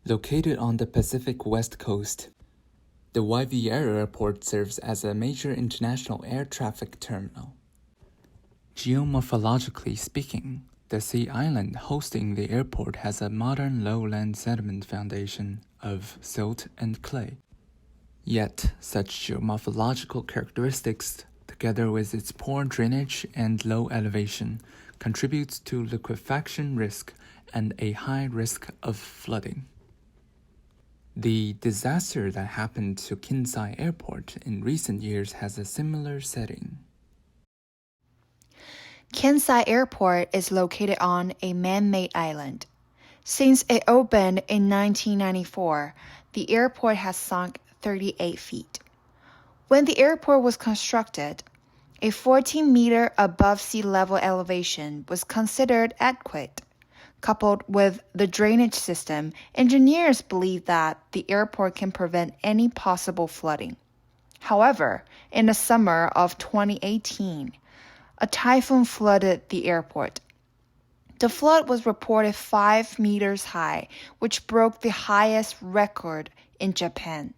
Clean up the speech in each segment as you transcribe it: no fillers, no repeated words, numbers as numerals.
Located on the Pacific West Coast, the YVR airport serves as a major international air traffic terminal. Geomorphologically speaking, the sea island hosting the airport has a modern lowland sediment foundation of silt and clay. Yet, such geomorphological characteristics, together with its poor drainage and low elevation, contributes to liquefaction risk and a high risk of flooding. The disaster that happened to Kinsai Airport in recent years has a similar setting. Kinsai Airport is located on a man-made island. Since it opened in 1994, the airport has sunk 38 feet. When the airport was constructed, a 14-meter above sea level elevation was considered adequate. Coupled with the drainage system, engineers believe that the airport can prevent any possible flooding. However, in the summer of 2018, a typhoon flooded the airport. The flood was reported 5 meters high, which broke the highest record in Japan.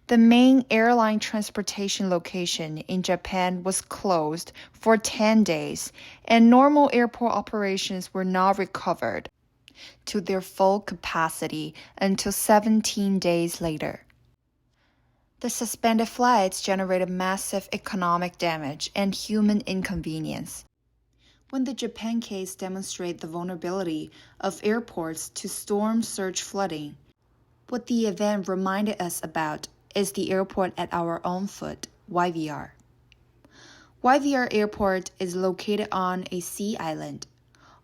The main airline transportation location in Japan was closed for 10 days, and normal airport operations were not recovered to their full capacity until 17 days later. The suspended flights generated massive economic damage and human inconvenience. When the Japan case demonstrates the vulnerability of airports to storm surge flooding, what the event reminded us about is the airport at our own foot, YVR. YVR Airport is located on a sea island.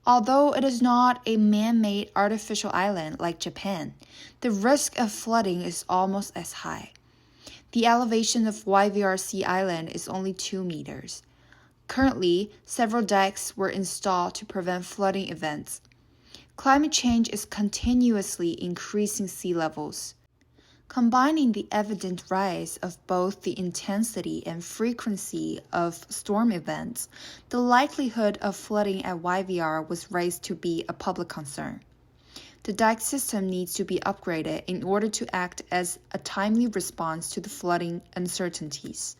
Although it is not a man-made artificial island like Japan, the risk of flooding is almost as high. The elevation of YVR Sea Island is only 2 meters. Currently, several dikes were installed to prevent flooding events. Climate change is continuously increasing sea levels. Combining the evident rise of both the intensity and frequency of storm events, the likelihood of flooding at YVR was raised to be a public concern. The dike system needs to be upgraded in order to act as a timely response to the flooding uncertainties.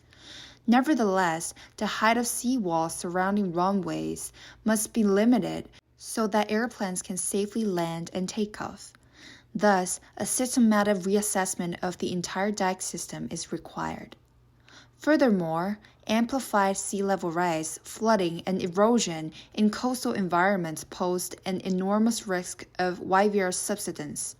Nevertheless, the height of seawalls surrounding runways must be limited so that airplanes can safely land and take off. Thus, a systematic reassessment of the entire dike system is required. Furthermore, amplified sea level rise, flooding, and erosion in coastal environments posed an enormous risk of YVR subsidence.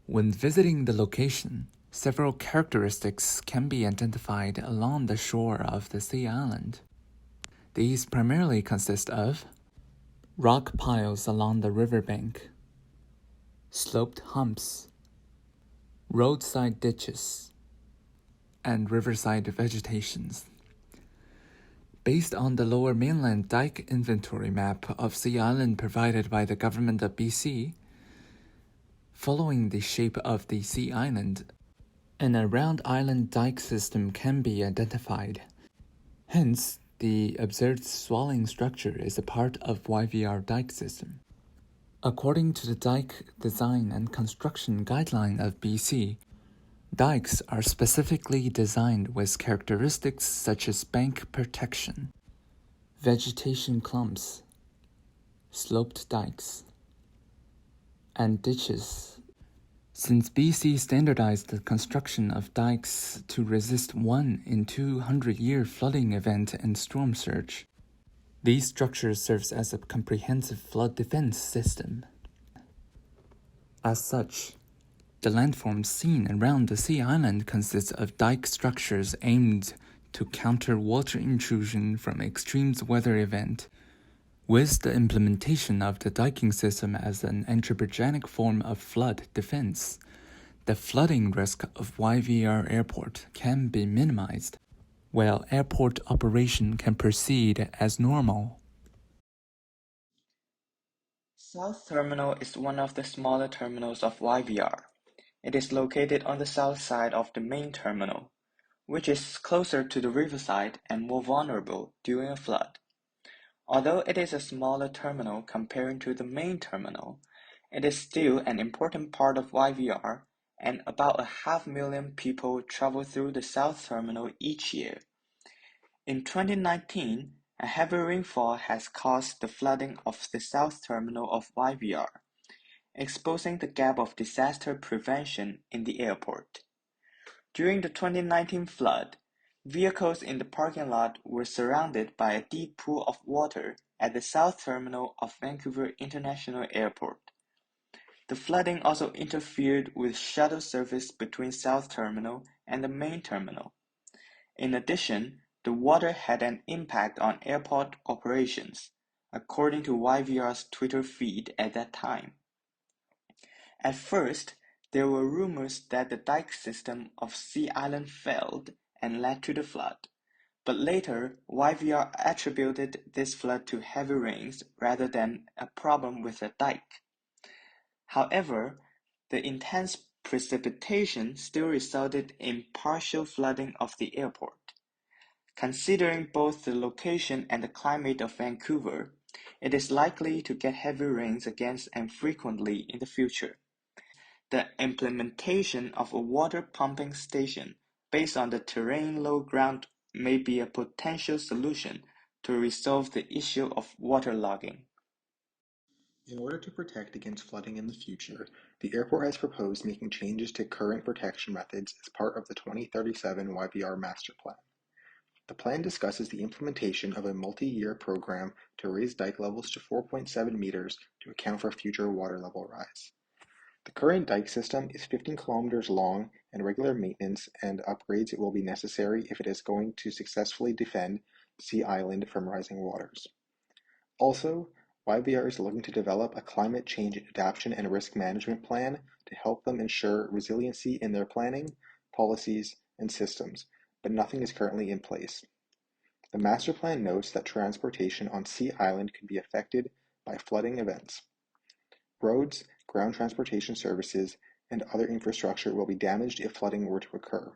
When visiting the location, several characteristics can be identified along the shore of the sea island. These primarily consist of rock piles along the riverbank, sloped humps, roadside ditches, and riverside vegetations. Based on the Lower Mainland Dike Inventory Map of Sea Island provided by the Government of BC, following the shape of the sea island, an around island dike system can be identified. Hence, the observed swelling structure is a part of YVR dike system. According to the Dike Design and Construction Guideline of BC, dikes are specifically designed with characteristics such as bank protection, vegetation clumps, sloped dikes, and ditches. Since BC standardized the construction of dikes to resist 1 in 200-year flooding event and storm surge, these structures serve as a comprehensive flood defense system. As such, the landforms seen around the sea island consist of dike structures aimed to counter water intrusion from extreme weather event, with the implementation of the diking system as an anthropogenic form of flood defense. The flooding risk of YVR Airport can be minimized, while airport operation can proceed as normal. South Terminal is one of the smaller terminals of YVR. It is located on the south side of the main terminal, which is closer to the riverside and more vulnerable during a flood. Although it is a smaller terminal comparing to the main terminal, It is still an important part of YVR, and about 500,000 people travel through the South Terminal each year. In 2019, a heavy rainfall has caused the flooding of the South Terminal of YVR, exposing the gap of disaster prevention in the airport. During the 2019 flood, vehicles in the parking lot were surrounded by a deep pool of water at the South Terminal of Vancouver International Airport. The flooding also interfered with shuttle service between South Terminal and the main terminal. In addition, the water had an impact on airport operations, according to YVR's Twitter feed at that time. At first, there were rumors that the dike system of Sea Island failed and led to the flood, but later YVR attributed this flood to heavy rains rather than a problem with the dike. However, the intense precipitation still resulted in partial flooding of the airport. Considering both the location and the climate of Vancouver, it is likely to get heavy rains again and frequently in the future. The implementation of a water pumping station based on the terrain low ground may be a potential solution to resolve the issue of waterlogging. In order to protect against flooding in the future, the airport has proposed making changes to current protection methods as part of the 2037 YVR Master Plan. The plan discusses the implementation of a multi-year program to raise dike levels to 4.7 meters to account for future water level rise. The current dike system is 15 kilometers long, and regular maintenance and upgrades will be necessary if it is going to successfully defend Sea Island from rising waters. Also, YVR is looking to develop a climate change adaptation and risk management plan to help them ensure resiliency in their planning, policies, and systems, but nothing is currently in place. The master plan notes that transportation on Sea Island could be affected by flooding events. Roads, ground transportation services, and other infrastructure will be damaged if flooding were to occur.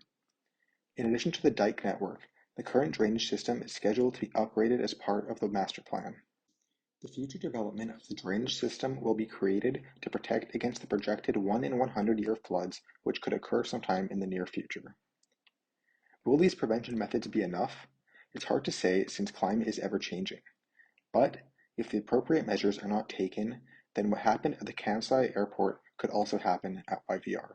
In addition to the dike network, the current drainage system is scheduled to be upgraded as part of the master plan. The future development of the drainage system will be created to protect against the projected 1 in 100-year floods which could occur sometime in the near future. Will these prevention methods be enough? It's hard to say since climate is ever changing. But if the appropriate measures are not taken, then what happened at the Kansai airport could also happen at YVR.